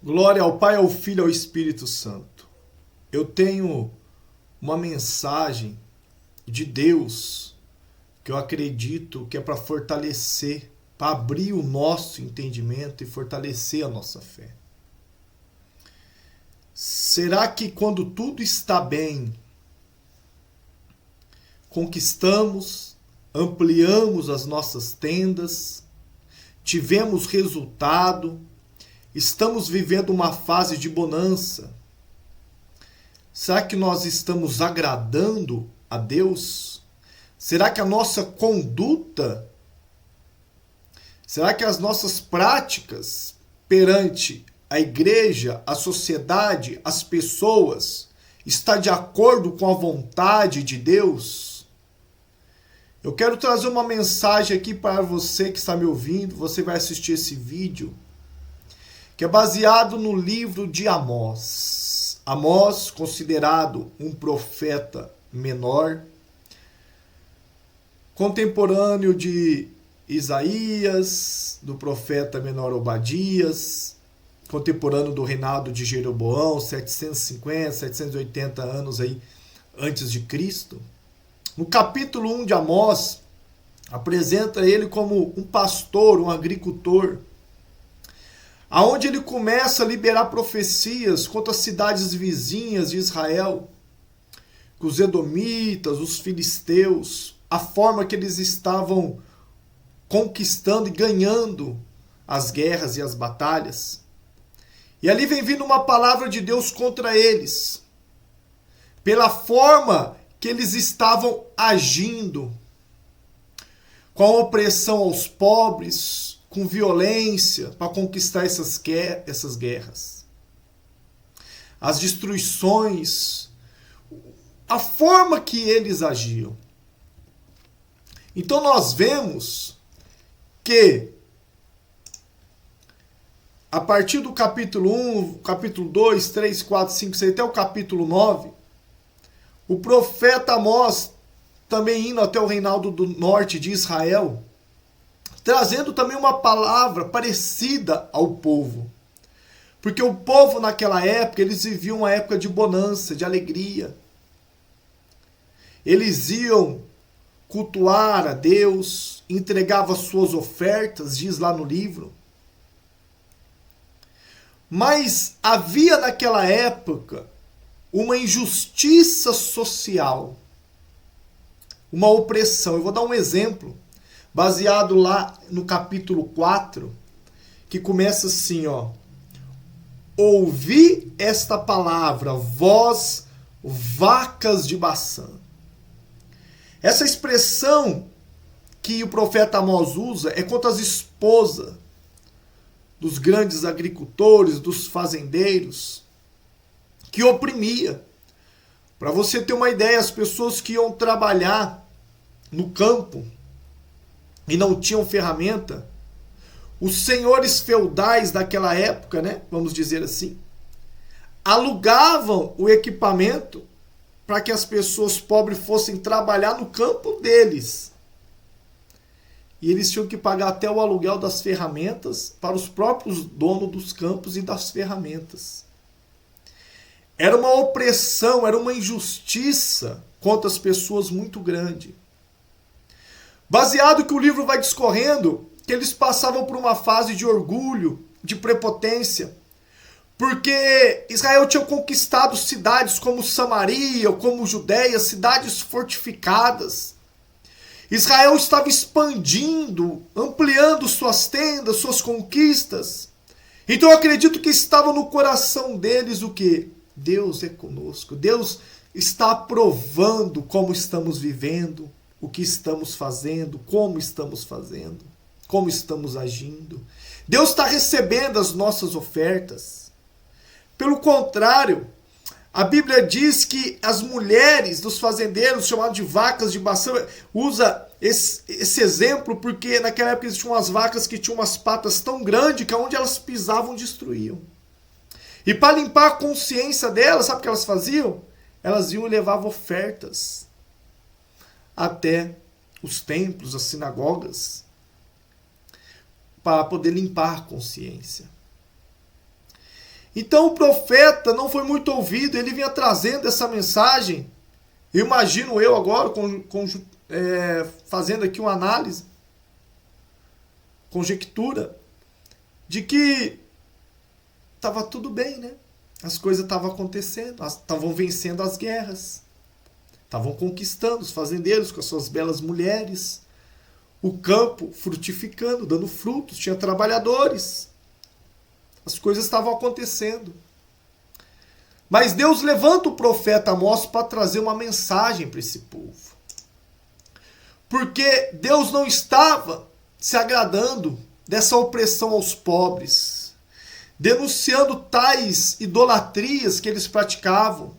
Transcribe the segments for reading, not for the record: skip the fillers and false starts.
Glória ao Pai, ao Filho e ao Espírito Santo. Eu tenho uma mensagem de Deus que eu acredito que é para fortalecer, para abrir o nosso entendimento e fortalecer a nossa fé. Será que quando tudo está bem, conquistamos, ampliamos as nossas tendas, tivemos resultado, estamos vivendo uma fase de bonança? Será que nós estamos agradando a Deus? Será que a nossa conduta, será que as nossas práticas perante a igreja, a sociedade, as pessoas, está de acordo com a vontade de Deus? Eu quero trazer uma mensagem aqui para você que está me ouvindo, você vai assistir esse vídeo, que é baseado no livro de Amós. Amós, considerado um profeta menor, contemporâneo de Isaías, do profeta menor Obadias, contemporâneo do reinado de Jeroboão, 750, 780 anos aí antes de Cristo. No capítulo 1 de Amós, apresenta ele como um pastor, um agricultor, aonde ele começa a liberar profecias contra as cidades vizinhas de Israel, com os edomitas, os filisteus, a forma que eles estavam conquistando e ganhando as guerras e as batalhas. E ali vem vindo uma palavra de Deus contra eles, pela forma que eles estavam agindo, com a opressão aos pobres, com violência, para conquistar essas guerras. As destruições, a forma que eles agiam. Então nós vemos que a partir do capítulo 1, capítulo 2, 3, 4, 5, 6, até o capítulo 9, o profeta Amós, também indo até o reinado do norte de Israel, trazendo também uma palavra parecida ao povo. Porque o povo naquela época, eles viviam uma época de bonança, de alegria. Eles iam cultuar a Deus, entregavam as suas ofertas, diz lá no livro. Mas havia naquela época uma injustiça social, uma opressão. Eu vou dar um exemplo, baseado lá no capítulo 4, que começa assim, ó. Ouvi esta palavra, vós, vacas de Baçã. Essa expressão que o profeta Amós usa é contra as esposas dos grandes agricultores, dos fazendeiros, que oprimia. Para você ter uma ideia, as pessoas que iam trabalhar no campo e não tinham ferramenta, os senhores feudais daquela época, né, vamos dizer assim, alugavam o equipamento para que as pessoas pobres fossem trabalhar no campo deles. E eles tinham que pagar até o aluguel das ferramentas para os próprios donos dos campos e das ferramentas. Era uma opressão, era uma injustiça contra as pessoas muito grande. Baseado que o livro vai discorrendo, que eles passavam por uma fase de orgulho, de prepotência, porque Israel tinha conquistado cidades como Samaria, como Judéia, cidades fortificadas. Israel estava expandindo, ampliando suas tendas, suas conquistas. Então eu acredito que estava no coração deles o quê? Deus é conosco. Deus está aprovando como estamos vivendo, o que estamos fazendo, como estamos agindo. Deus está recebendo as nossas ofertas. Pelo contrário, a Bíblia diz que as mulheres dos fazendeiros, chamadas de vacas de Baçã, usa esse exemplo porque naquela época existiam umas vacas que tinham umas patas tão grandes que onde elas pisavam destruíam. E para limpar a consciência delas, sabe o que elas faziam? Elas iam e levavam ofertas até os templos, as sinagogas, para poder limpar a consciência. Então o profeta não foi muito ouvido, ele vinha trazendo essa mensagem. Eu imagino eu agora, fazendo aqui uma análise, conjectura, de que estava tudo bem, né? As coisas estavam acontecendo, estavam vencendo as guerras, estavam conquistando os fazendeiros com as suas belas mulheres, o campo frutificando, dando frutos, tinha trabalhadores, as coisas estavam acontecendo. Mas Deus levanta o profeta Amós para trazer uma mensagem para esse povo. Porque Deus não estava se agradando dessa opressão aos pobres, denunciando tais idolatrias que eles praticavam.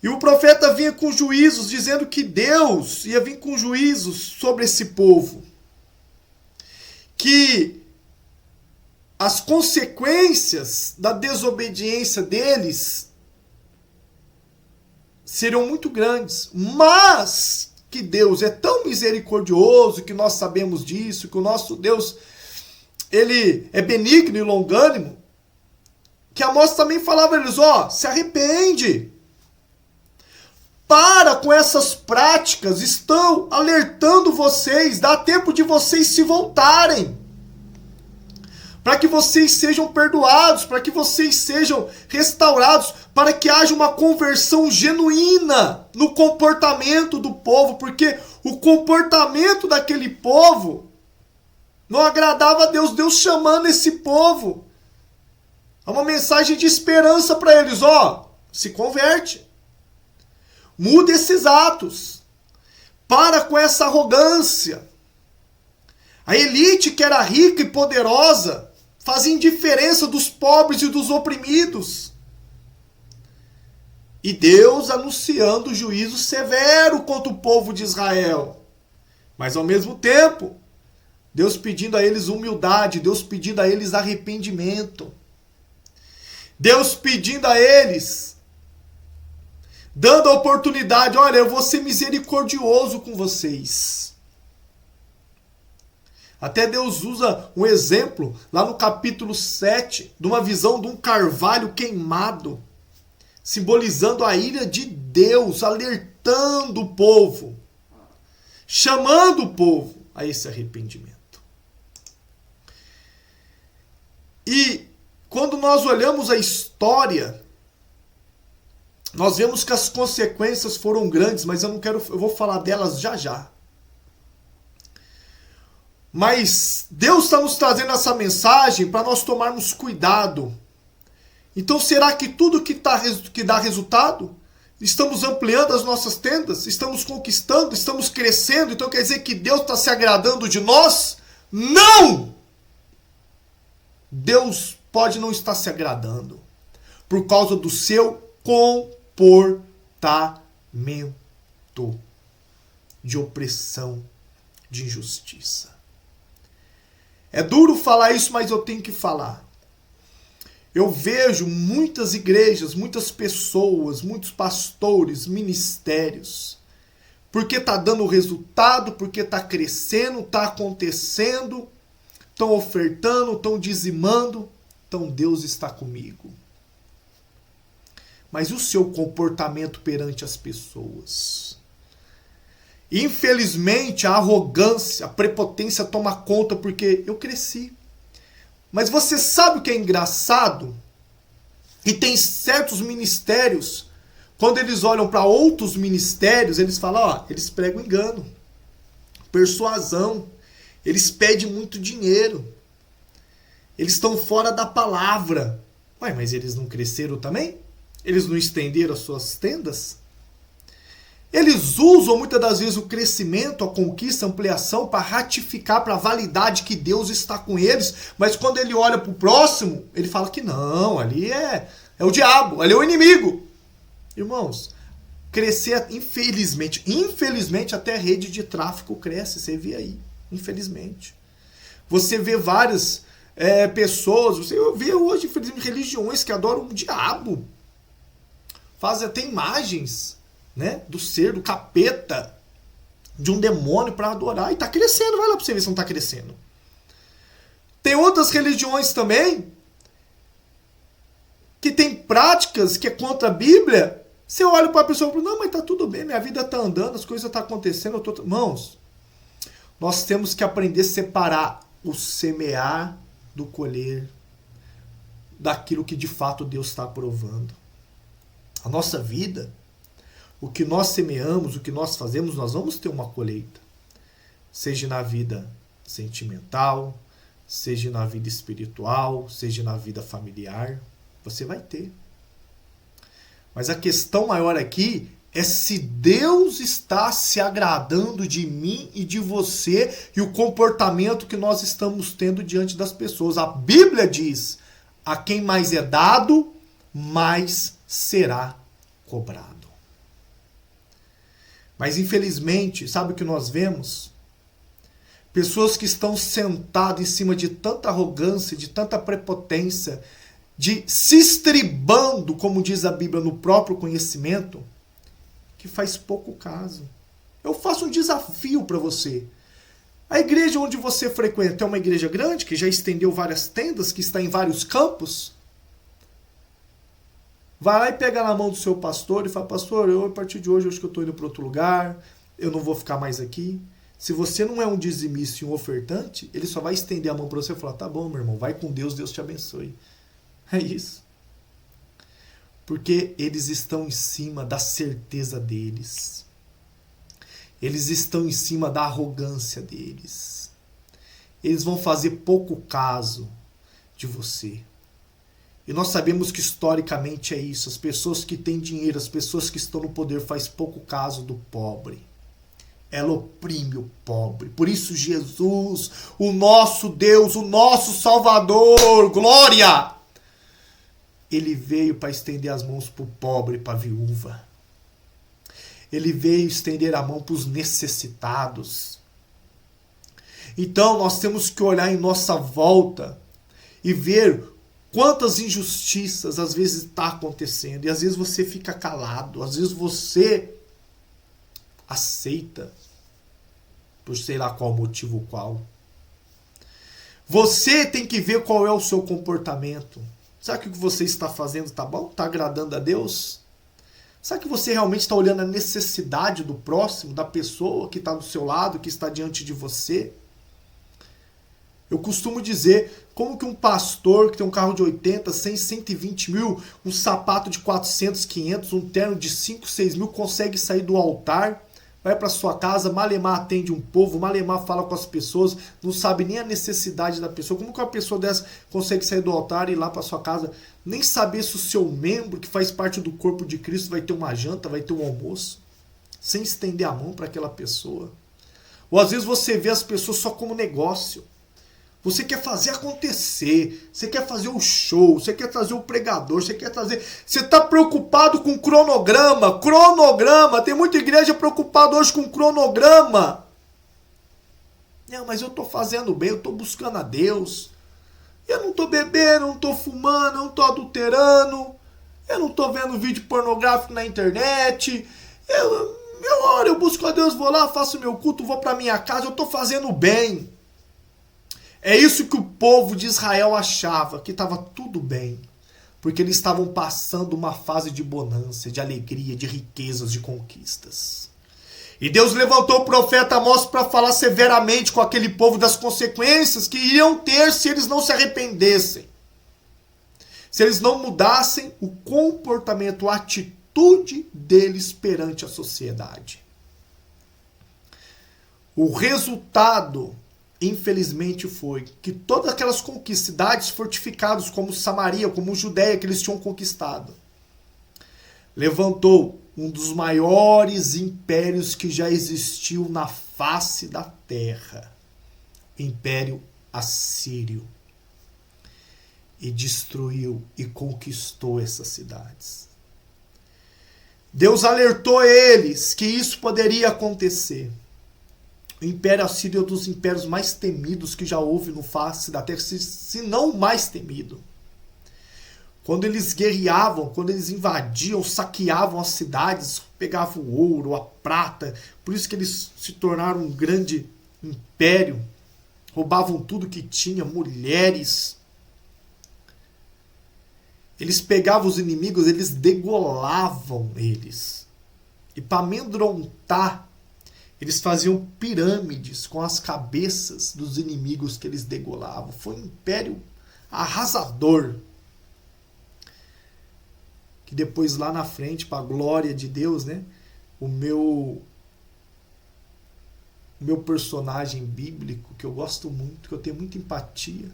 E o profeta vinha com juízos, dizendo que Deus ia vir com juízos sobre esse povo. Que as consequências da desobediência deles seriam muito grandes. Mas que Deus é tão misericordioso, que nós sabemos disso, que o nosso Deus, ele é benigno e longânimo, que Amós também falava a eles, se arrepende. Para com essas práticas, estão alertando vocês, dá tempo de vocês se voltarem. Para que vocês sejam perdoados, para que vocês sejam restaurados, para que haja uma conversão genuína no comportamento do povo, porque o comportamento daquele povo não agradava a Deus. Deus chamando esse povo, é uma mensagem de esperança para eles, se converte. Mude esses atos. Para com essa arrogância. A elite que era rica e poderosa fazia indiferença dos pobres e dos oprimidos. E Deus anunciando juízo severo contra o povo de Israel. Mas ao mesmo tempo, Deus pedindo a eles humildade, Deus pedindo a eles arrependimento. Deus pedindo a eles, dando a oportunidade, olha, eu vou ser misericordioso com vocês. Até Deus usa um exemplo, lá no capítulo 7, de uma visão de um carvalho queimado, simbolizando a ira de Deus, alertando o povo, chamando o povo a esse arrependimento. E quando nós olhamos a história, nós vemos que as consequências foram grandes, mas eu vou falar delas já já. Mas Deus está nos trazendo essa mensagem para nós tomarmos cuidado. Então será que tudo que dá resultado, estamos ampliando as nossas tendas, estamos conquistando, estamos crescendo, então quer dizer que Deus está se agradando de nós? Não! Deus pode não estar se agradando por causa do seu comportamento de opressão, de injustiça. É duro falar isso, mas eu tenho que falar. Eu vejo muitas igrejas, muitas pessoas, muitos pastores, ministérios, porque está dando resultado, porque está crescendo, está acontecendo, estão ofertando, estão dizimando, então Deus está comigo. Mas e o seu comportamento perante as pessoas? Infelizmente, a arrogância, a prepotência toma conta porque eu cresci. Mas você sabe o que é engraçado? E tem certos ministérios, quando eles olham para outros ministérios, eles falam, eles pregam engano, persuasão, eles pedem muito dinheiro, eles estão fora da palavra. Ué, mas eles não cresceram também? Eles não estenderam as suas tendas? Eles usam muitas das vezes o crescimento, a conquista, a ampliação para ratificar, para validar de que Deus está com eles, mas quando ele olha para o próximo, ele fala que não, ali é o diabo, ali é o inimigo. Irmãos, crescer, infelizmente até a rede de tráfico cresce, você vê aí, infelizmente. Você vê várias pessoas, você vê hoje, infelizmente, religiões que adoram o diabo, fazem até imagens, né, do ser, do capeta, de um demônio para adorar, e está crescendo, vai lá para você ver se não está crescendo. Tem outras religiões também práticas que é contra a Bíblia, você olha para a pessoa e fala, não, mas tá tudo bem, minha vida tá andando, as coisas estão acontecendo, eu tô... Irmãos, nós temos que aprender a separar o semear do colher, daquilo que de fato Deus está aprovando. A nossa vida, o que nós semeamos, o que nós fazemos, nós vamos ter uma colheita. Seja na vida sentimental, seja na vida espiritual, seja na vida familiar, você vai ter. Mas a questão maior aqui é se Deus está se agradando de mim e de você e o comportamento que nós estamos tendo diante das pessoas. A Bíblia diz, a quem mais é dado, mais será cobrado. Mas infelizmente, sabe o que nós vemos? Pessoas que estão sentadas em cima de tanta arrogância, de tanta prepotência, de se estribando, como diz a Bíblia, no próprio conhecimento, que faz pouco caso. Eu faço um desafio para você. A igreja onde você frequenta é uma igreja grande, que já estendeu várias tendas, que está em vários campos? Vai lá e pega na mão do seu pastor e fala, pastor, eu a partir de hoje eu acho que eu estou indo para outro lugar, eu não vou ficar mais aqui. Se você não é um dizimista e um ofertante, ele só vai estender a mão para você e falar, tá bom, meu irmão, vai com Deus, Deus te abençoe. É isso. Porque eles estão em cima da certeza deles. Eles estão em cima da arrogância deles. Eles vão fazer pouco caso de você. E nós sabemos que historicamente é isso. As pessoas que têm dinheiro, as pessoas que estão no poder, faz pouco caso do pobre. Ela oprime o pobre. Por isso Jesus, o nosso Deus, o nosso Salvador, glória! Ele veio para estender as mãos para o pobre, para a viúva. Ele veio estender a mão para os necessitados. Então nós temos que olhar em nossa volta e ver quantas injustiças às vezes está acontecendo. E às vezes você fica calado, às vezes você aceita, por sei lá qual motivo qual. Você tem que ver qual é o seu comportamento. Será que o que você está fazendo está bom? Está agradando a Deus? Será que você realmente está olhando a necessidade do próximo, da pessoa que está do seu lado, que está diante de você? Eu costumo dizer, como que um pastor que tem um carro de 80, 100, 120 mil, um sapato de 400, 500, um terno de 5, 6 mil, consegue sair do altar, vai para sua casa, malemar atende um povo, malemar fala com as pessoas, não sabe nem a necessidade da pessoa. Como que uma pessoa dessa consegue sair do altar e ir lá para sua casa, nem saber se o seu membro, que faz parte do corpo de Cristo, vai ter uma janta, vai ter um almoço, sem estender a mão para aquela pessoa? Ou às vezes você vê as pessoas só como negócio. Você quer fazer acontecer, você quer fazer o show, você quer trazer o pregador, você quer trazer... Você está preocupado com cronograma, tem muita igreja preocupada hoje com cronograma. Não, mas eu estou fazendo bem, eu estou buscando a Deus. Eu não estou bebendo, não estou fumando, não estou adulterando, eu não estou vendo vídeo pornográfico na internet. Eu oro, eu busco a Deus, vou lá, faço meu culto, vou para minha casa, eu estou fazendo bem. É isso que o povo de Israel achava, que estava tudo bem. Porque eles estavam passando uma fase de bonança, de alegria, de riquezas, de conquistas. E Deus levantou o profeta Amós para falar severamente com aquele povo das consequências que iriam ter se eles não se arrependessem. Se eles não mudassem o comportamento, a atitude deles perante a sociedade. O resultado, infelizmente, foi que todas aquelas conquistas, cidades fortificadas como Samaria, como Judéia, que eles tinham conquistado, levantou um dos maiores impérios que já existiu na face da terra, o Império Assírio, e destruiu e conquistou essas cidades. Deus alertou eles que isso poderia acontecer. O Império Assírio é um dos impérios mais temidos que já houve no face da terra, se não o mais temido. Quando eles guerreavam, quando eles invadiam, saqueavam as cidades, pegavam o ouro, a prata, por isso que eles se tornaram um grande império, roubavam tudo que tinha, mulheres. Eles pegavam os inimigos, eles degolavam eles. E para amedrontar, eles faziam pirâmides com as cabeças dos inimigos que eles degolavam. Foi um império arrasador. Que depois lá na frente, para a glória de Deus, né? O meu personagem bíblico, que eu gosto muito, que eu tenho muita empatia,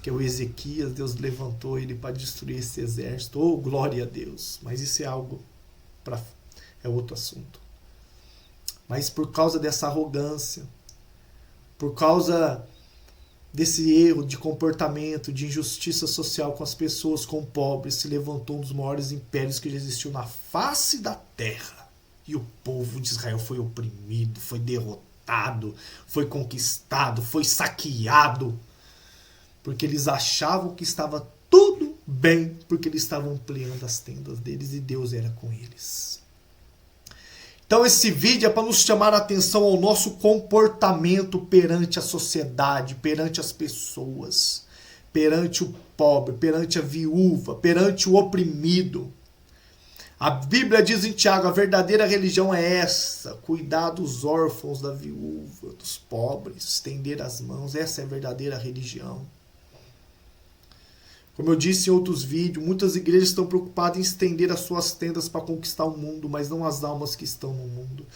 que é o Ezequias, Deus levantou ele para destruir esse exército. Oh, glória a Deus! Mas isso é algo é outro assunto. Mas por causa dessa arrogância, por causa desse erro de comportamento, de injustiça social com as pessoas, com pobres, se levantou um dos maiores impérios que já existiu na face da terra. E o povo de Israel foi oprimido, foi derrotado, foi conquistado, foi saqueado, porque eles achavam que estava tudo bem, porque eles estavam ampliando as tendas deles e Deus era com eles. Então esse vídeo é para nos chamar a atenção ao nosso comportamento perante a sociedade, perante as pessoas, perante o pobre, perante a viúva, perante o oprimido. A Bíblia diz em Tiago, a verdadeira religião é essa, cuidar dos órfãos, da viúva, dos pobres, estender as mãos, essa é a verdadeira religião. Como eu disse em outros vídeos, muitas igrejas estão preocupadas em estender as suas tendas para conquistar o mundo, mas não as almas que estão no mundo.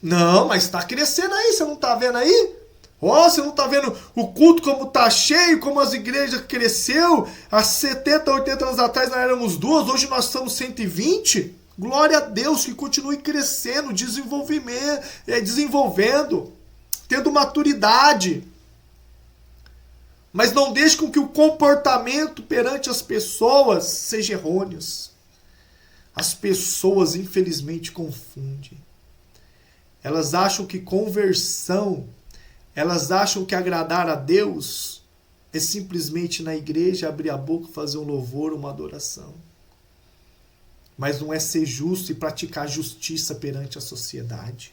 Não, mas está crescendo aí, você não está vendo aí? Ó, você não está vendo o culto como está cheio, como as igrejas cresceu? Há 70, 80 anos atrás nós éramos 2, hoje nós estamos 120. Glória a Deus, que continue crescendo, desenvolvendo, tendo maturidade. Mas não deixe com que o comportamento perante as pessoas seja errôneo. As pessoas, infelizmente, confundem. Elas acham que conversão, elas acham que agradar a Deus é simplesmente na igreja abrir a boca, fazer um louvor, uma adoração. Mas não é ser justo e praticar justiça perante a sociedade.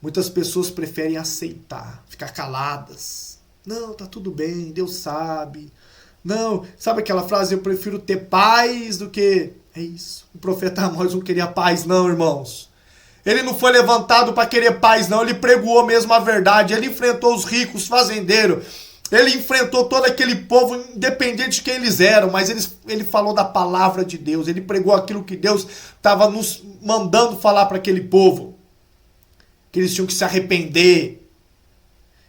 Muitas pessoas preferem aceitar, ficar caladas. Não, tá tudo bem, Deus sabe. Não, sabe aquela frase, eu prefiro ter paz do que... É isso, o profeta Amós não queria paz não, irmãos. Ele não foi levantado para querer paz não, ele pregou mesmo a verdade, ele enfrentou os ricos, fazendeiros, ele enfrentou todo aquele povo, independente de quem eles eram, mas ele falou da palavra de Deus, ele pregou aquilo que Deus estava nos mandando falar para aquele povo. Que eles tinham que se arrepender,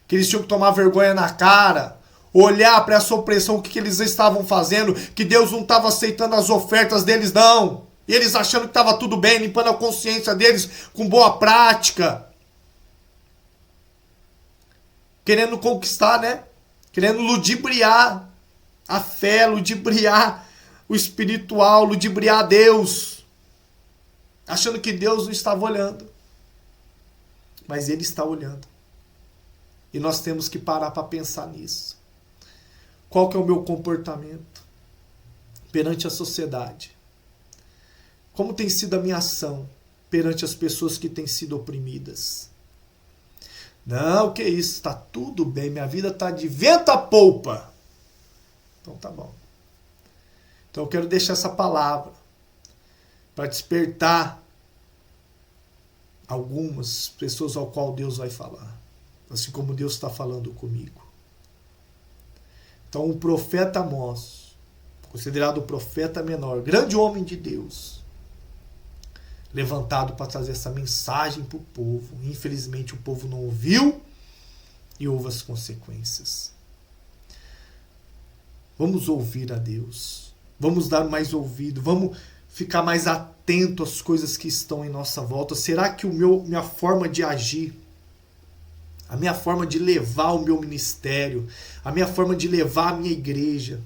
que eles tinham que tomar vergonha na cara, olhar para essa opressão, o que eles estavam fazendo, que Deus não estava aceitando as ofertas deles, não. E eles achando que estava tudo bem, limpando a consciência deles com boa prática. Querendo conquistar, né? Querendo ludibriar a fé, ludibriar o espiritual, ludibriar Deus. Achando que Deus não estava olhando. Mas Ele está olhando. E nós temos que parar para pensar nisso. Qual que é o meu comportamento perante a sociedade? Como tem sido a minha ação perante as pessoas que têm sido oprimidas? Não, que isso, está tudo bem, minha vida está de vento a polpa. Então tá bom. Então eu quero deixar essa palavra para despertar algumas pessoas ao qual Deus vai falar. Assim como Deus está falando comigo. Então o profeta Amós, considerado o profeta menor, grande homem de Deus, levantado para trazer essa mensagem para o povo. Infelizmente o povo não ouviu e houve as consequências. Vamos ouvir a Deus. Vamos dar mais ouvido. Vamos ficar mais atento às coisas que estão em nossa volta. Será que minha forma de agir, a minha forma de levar o meu ministério, a minha forma de levar a minha igreja,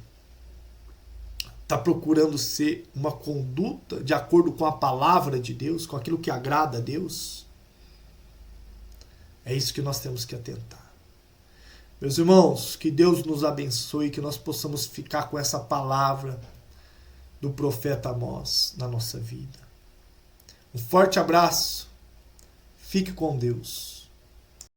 está procurando ser uma conduta de acordo com a palavra de Deus, com aquilo que agrada a Deus? É isso que nós temos que atentar. Meus irmãos, que Deus nos abençoe, que nós possamos ficar com essa palavra do profeta Amós na nossa vida. Um forte abraço. Fique com Deus.